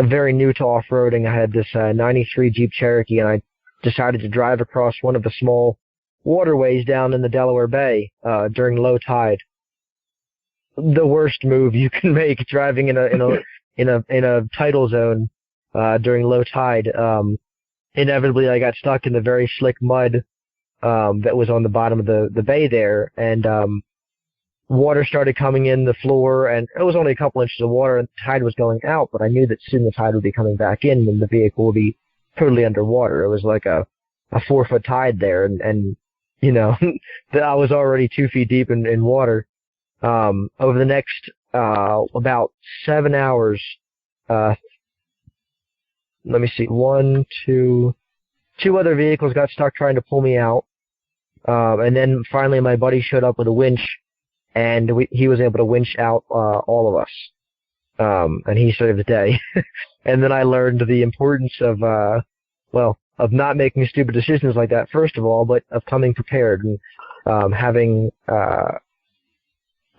Speaker 2: very new to off-roading. I had this 93 Jeep Cherokee, and I decided to drive across one of the small waterways down in the Delaware Bay during low tide. The worst move you can make, driving in a tidal zone during low tide. Inevitably, I got stuck in the very slick mud that was on the bottom of the bay there, and water started coming in the floor, and it was only a couple inches of water, and the tide was going out, but I knew that soon the tide would be coming back in, and the vehicle would be totally underwater. It was like a 4-foot tide there, and you know, I was already 2 feet deep in water. Over the next about 7 hours, let me see, two other vehicles got stuck trying to pull me out, and then finally my buddy showed up with a winch, and he was able to winch out all of us, and he saved the day. And then I learned the importance of not making stupid decisions like that, first of all, but of coming prepared and having a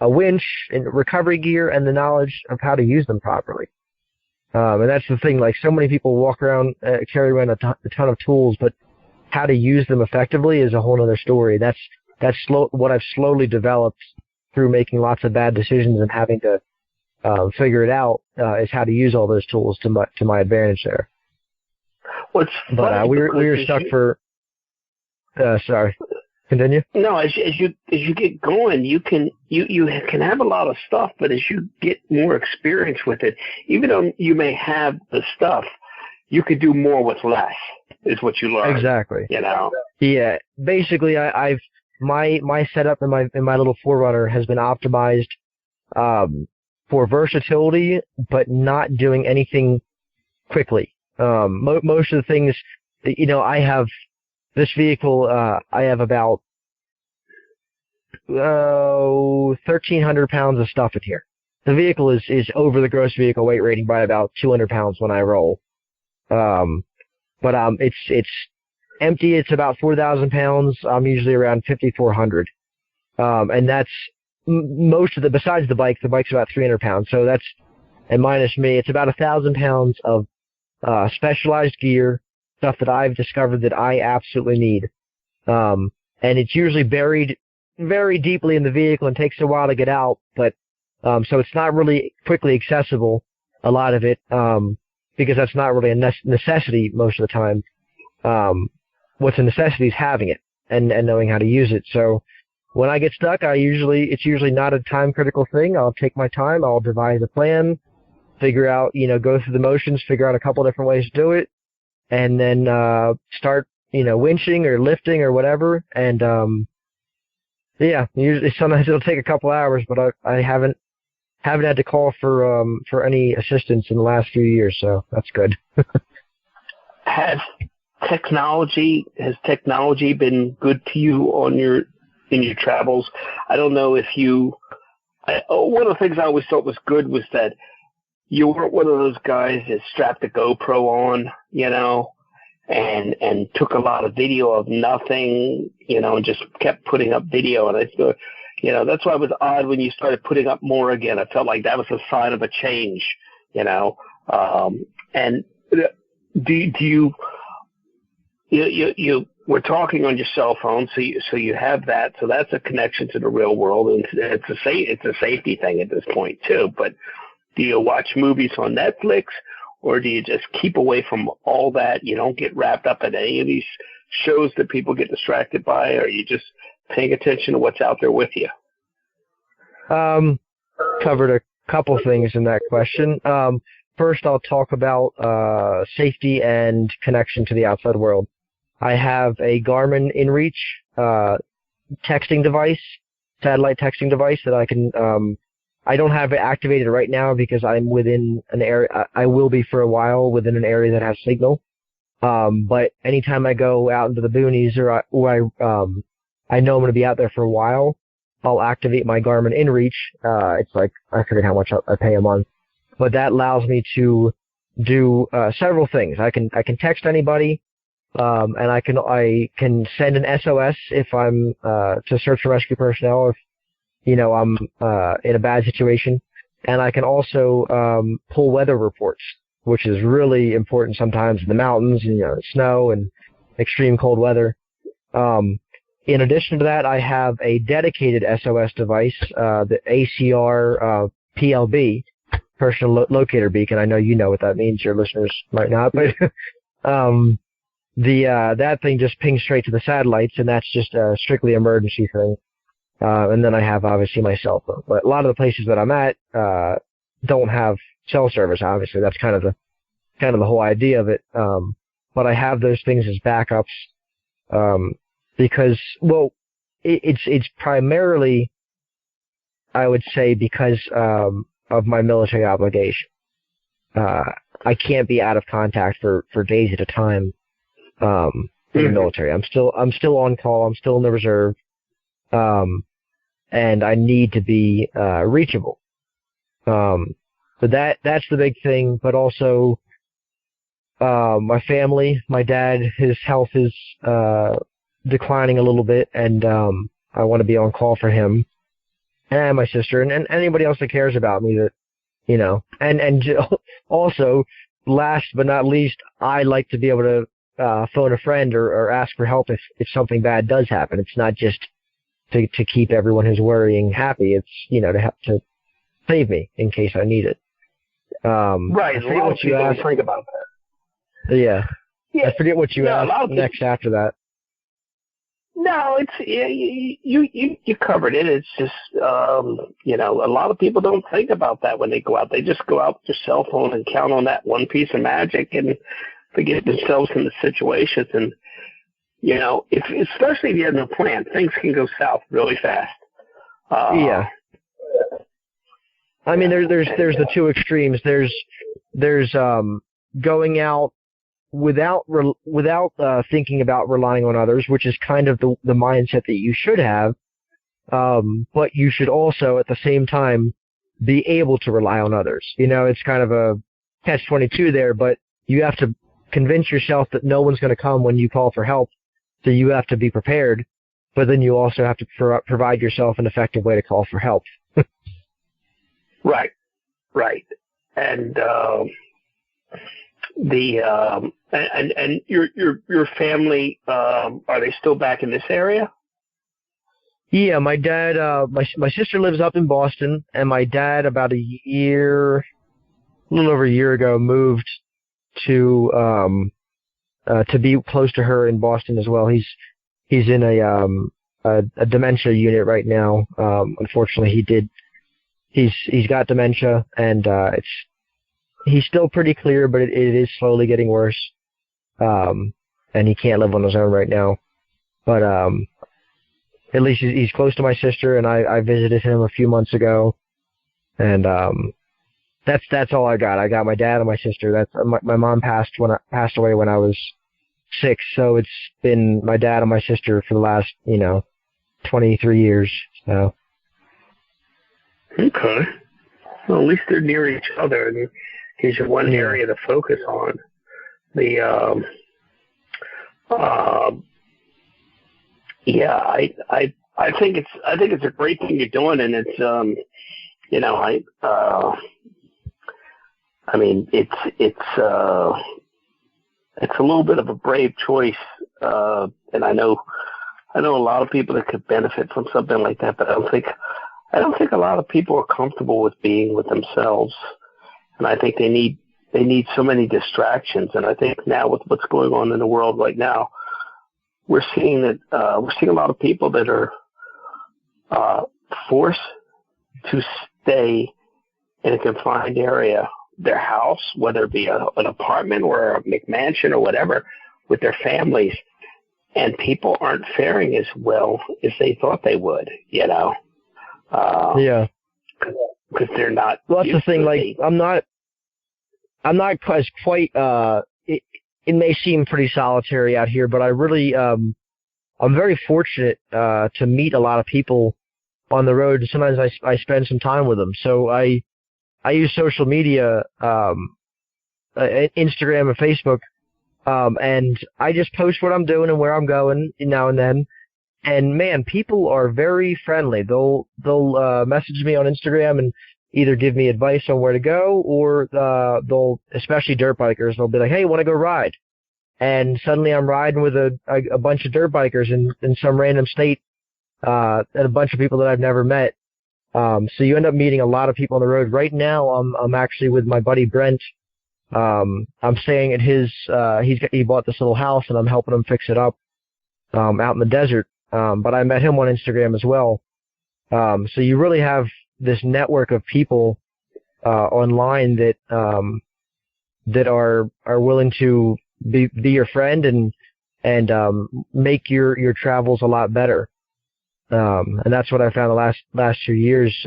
Speaker 2: winch and recovery gear and the knowledge of how to use them properly. And that's the thing, like, so many people walk around, carry around a ton of tools, but how to use them effectively is a whole other story. That's what I've slowly developed through making lots of bad decisions and having to figure it out, is how to use all those tools to my advantage there.
Speaker 1: But
Speaker 2: we were stuck for, sorry. Continue.
Speaker 1: No, as you get going, you can have a lot of stuff, but as you get more experience with it, even though you may have the stuff, you could do more with less. Is what you learn.
Speaker 2: Exactly.
Speaker 1: You know.
Speaker 2: Yeah. Basically, I've my setup in my little Forerunner has been optimized for versatility, but not doing anything quickly. Most of the things, I have this vehicle. I have about 1,300 pounds of stuff in here. The vehicle is over the gross vehicle weight rating by about 200 pounds when I roll. But it's empty. It's about 4,000 pounds. I'm usually around 5,400. And that's most of besides the bike's about 300 pounds. So that's, and minus me, it's about 1,000 pounds of, specialized gear, stuff that I've discovered that I absolutely need. And it's usually buried very deeply in the vehicle and takes a while to get out, but, so it's not really quickly accessible, a lot of it, because that's not really a necessity most of the time. What's a necessity is having it and knowing how to use it. So when I get stuck, it's usually not a time critical thing. I'll take my time. I'll devise a plan, figure out, go through the motions, figure out a couple different ways to do it, and then, start, winching or lifting or whatever. And, yeah, usually sometimes it'll take a couple hours, but I haven't had to call for any assistance in the last few years, so that's good.
Speaker 1: Has technology been good to you in your travels? I don't know if one of the things I always thought was good was that you weren't one of those guys that strapped a GoPro on, and took a lot of video of nothing, and just kept putting up video. And I thought, that's why it was odd when you started putting up more again. I felt like that was a sign of a change, and do you we're talking on your cell phone, so you have that, so that's a connection to the real world, and it's a safety thing at this point too. But do you watch movies on Netflix, or do you just keep away from all that? You don't get wrapped up in any of these shows that people get distracted by, or are you just paying attention to what's out there with you?
Speaker 2: Covered a couple things in that question. First, I'll talk about safety and connection to the outside world. I have a Garmin InReach texting device, satellite texting device that I can. I don't have it activated right now because I'm within an area. I will be for a while within an area that has signal. But anytime I go out into the boonies or I know I'm going to be out there for a while, I'll activate my Garmin InReach. It's like, I forget how much I pay a month, but that allows me to do several things. I can text anybody, and I can send an SOS if I'm to search and rescue personnel if I'm in a bad situation, and I can also pull weather reports, which is really important sometimes in the mountains, snow and extreme cold weather. In addition to that, I have a dedicated SOS device, the ACR PLB, personal locator beacon. I know you know what that means. Your listeners might not, but that thing just pings straight to the satellites, and that's just a strictly emergency thing. And then I have obviously my cell phone. But a lot of the places that I'm at don't have cell service. Obviously, that's kind of the whole idea of it. But I have those things as backups. Because, it's primarily, I would say, because of my military obligation. I can't be out of contact for days at a time in the military. I'm still on call. I'm still in the reserve, and I need to be reachable. But that's the big thing. But also, my family, my dad, his health is declining a little bit, and I want to be on call for him and my sister and anybody else that cares about me, that and also, last but not least, I like to be able to phone a friend or ask for help if something bad does happen. It's not just to keep everyone who's worrying happy. It's to save me in case I need it.
Speaker 1: Right.
Speaker 2: I forget what you asked.
Speaker 1: Think about that.
Speaker 2: Yeah. I forget what you asked next after that.
Speaker 1: No, it's you covered it. It's just a lot of people don't think about that when they go out. They just go out with their cell phone and count on that one piece of magic and they get themselves in the situations. And if especially if you have no plan, things can go south really fast.
Speaker 2: Yeah. I mean, there's the two extremes. There's going out without thinking about relying on others, which is kind of the mindset that you should have. But you should also at the same time be able to rely on others. It's kind of a catch-22 there, but you have to convince yourself that no one's going to come when you call for help. So you have to be prepared, but then you also have to provide yourself an effective way to call for help.
Speaker 1: Right. And and your family, are they still back in this area?
Speaker 2: Yeah, my dad, my sister lives up in Boston, and my dad about a little over a year ago moved to be close to her in Boston as well. He's in a dementia unit right now. Unfortunately, he's got dementia, and he's still pretty clear, but it is slowly getting worse. And he can't live on his own right now. But at least he's close to my sister, and I visited him a few months ago, and that's all I got. I got my dad and my sister. That's my mom passed away when I was 6, so it's been my dad and my sister for the last 23 years. So.
Speaker 1: Okay. Well, at least they're near each other, and gives you one area to focus on. I think it's a great thing you're doing, and it's I mean it's a little bit of a brave choice, and I know a lot of people that could benefit from something like that, but I don't think a lot of people are comfortable with being with themselves, and I think they need so many distractions. And I think now with what's going on in the world right now, we're seeing a lot of people that are forced to stay in a confined area, their house, whether it be an apartment or a McMansion or whatever, with their families, and people aren't faring as well as they thought they would.
Speaker 2: Yeah.
Speaker 1: Because they're not.
Speaker 2: Well, that's the thing. Like, I'm not as quite. It may seem pretty solitary out here, but I really, I'm very fortunate to meet a lot of people on the road. Sometimes I spend some time with them. So I use social media, Instagram and Facebook, and I just post what I'm doing and where I'm going now and then. And man, people are very friendly. They'll message me on Instagram and either give me advice on where to go, or they'll, especially dirt bikers, they'll be like, "Hey, want to go ride?" And suddenly I'm riding with a bunch of dirt bikers in some random state, and a bunch of people that I've never met. So you end up meeting a lot of people on the road. Right now, I'm actually with my buddy Brent. I'm staying at his. He bought this little house, and I'm helping him fix it up out in the desert. But I met him on Instagram as well. So you really have this network of people online that are willing to be your friend and make your travels a lot better. And that's what I found the last 2 years.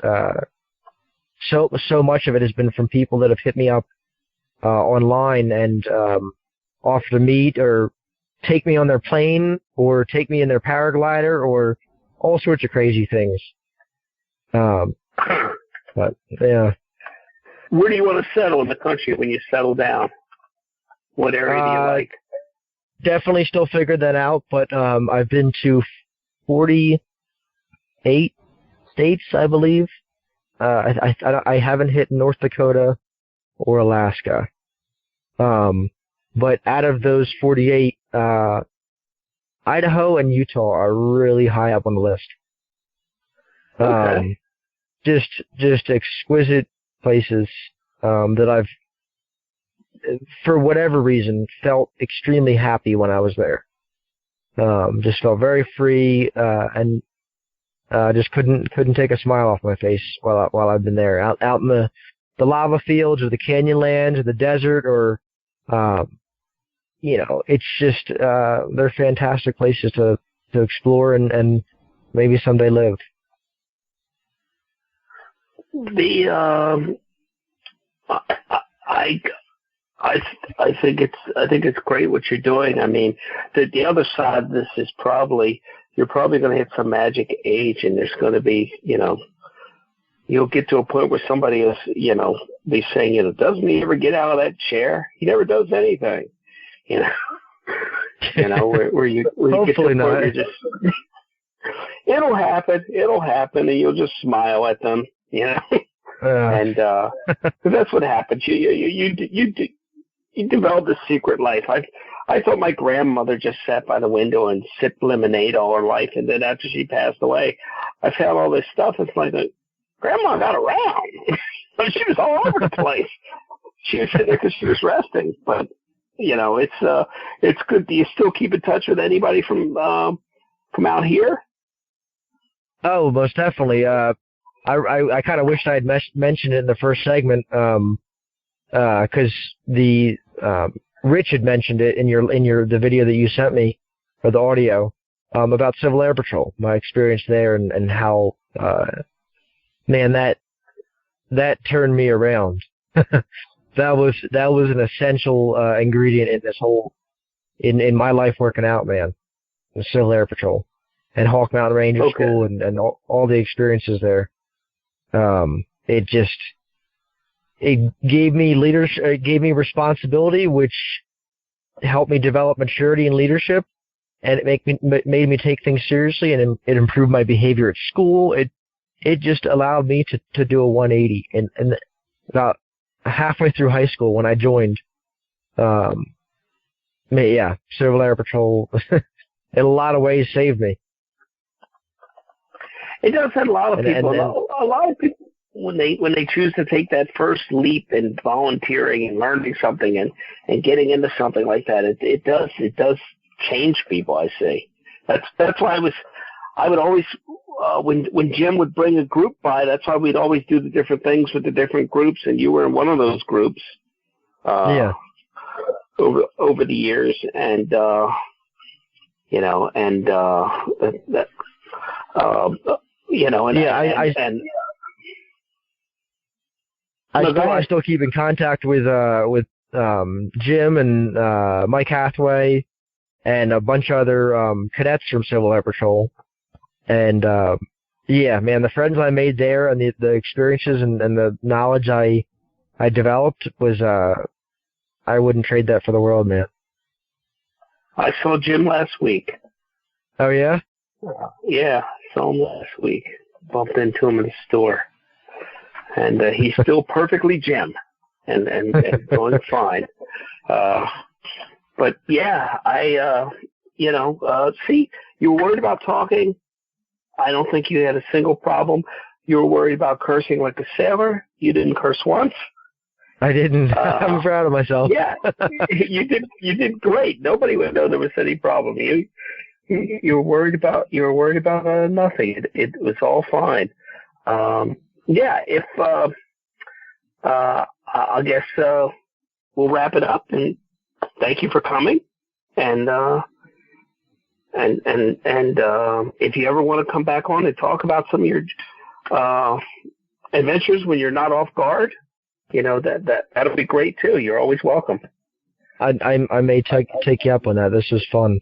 Speaker 2: So much of it has been from people that have hit me up online and offer to meet or take me on their plane or take me in their paraglider or all sorts of crazy things. But yeah.
Speaker 1: Where do you want to settle in the country when you settle down? What area do you like?
Speaker 2: Definitely still figured that out, but I've been to 48 states, I believe. I haven't hit North Dakota or Alaska. But out of those 48, Idaho and Utah are really high up on the list.
Speaker 1: Okay.
Speaker 2: Just exquisite places that I've, for whatever reason, felt extremely happy when I was there. Just felt very free, and just couldn't take a smile off my face while I've been there. Out in the lava fields or the canyon lands or the desert or it's just they're fantastic places to explore and maybe someday live.
Speaker 1: I think it's great what you're doing. I mean, the other side of this is you're probably going to hit some magic age, and there's going to be, you'll get to a point where somebody is, be saying, doesn't he ever get out of that chair? He never does anything, where you get to a point where you're just, it'll happen, and you'll just smile at them, and that's what happens. You develop a secret life. I thought my grandmother just sat by the window and sipped lemonade all her life, and then after she passed away, I found all this stuff. It's like, Grandma got around. She was all over the place. She was sitting there because she was resting. But it's good. Do you still keep in touch with anybody from out here?
Speaker 2: Oh, most definitely. I kind of wished I had mentioned it in the first segment, because the Rich had mentioned it in the video that you sent me, or the audio, about Civil Air Patrol, my experience there, and how man, that turned me around. that was an essential ingredient in this whole in my life working out, man. The Civil Air Patrol and Hawk Mountain Ranger School and all the experiences there. It gave me leadership. It gave me responsibility, which helped me develop maturity and leadership, and it made me take things seriously, and it improved my behavior at school. It just allowed me to do a 180, and about halfway through high school when I joined, Civil Air Patrol in a lot of ways saved me.
Speaker 1: It does hit a lot of people. A lot of people, when they choose to take that first leap in volunteering and learning something and getting into something like that, it does change people. I see. That's why I would always when Jim would bring a group by, that's why we'd always do the different things with the different groups, and you were in one of those groups. Over the years, and
Speaker 2: I still keep in contact with Jim and Mike Hathaway and a bunch of other cadets from Civil Air Patrol. And man, the friends I made there and the experiences and the knowledge I developed was I wouldn't trade that for the world, man.
Speaker 1: I saw Jim last week.
Speaker 2: Oh yeah?
Speaker 1: Yeah, I saw him last week. Bumped into him in the store. And he's still perfectly Jim and going fine. But yeah, see, you were worried about talking. I don't think you had a single problem. You were worried about cursing like a sailor. You didn't curse once.
Speaker 2: I didn't. I'm proud of myself.
Speaker 1: Yeah, you did great. Nobody would know there was any problem. You were worried about nothing. It was all fine. If I guess we'll wrap it up, and thank you for coming. And if you ever want to come back on and talk about some of your adventures when you're not off guard, that'll be great too. You're always welcome.
Speaker 2: I may take you up on that. This was fun.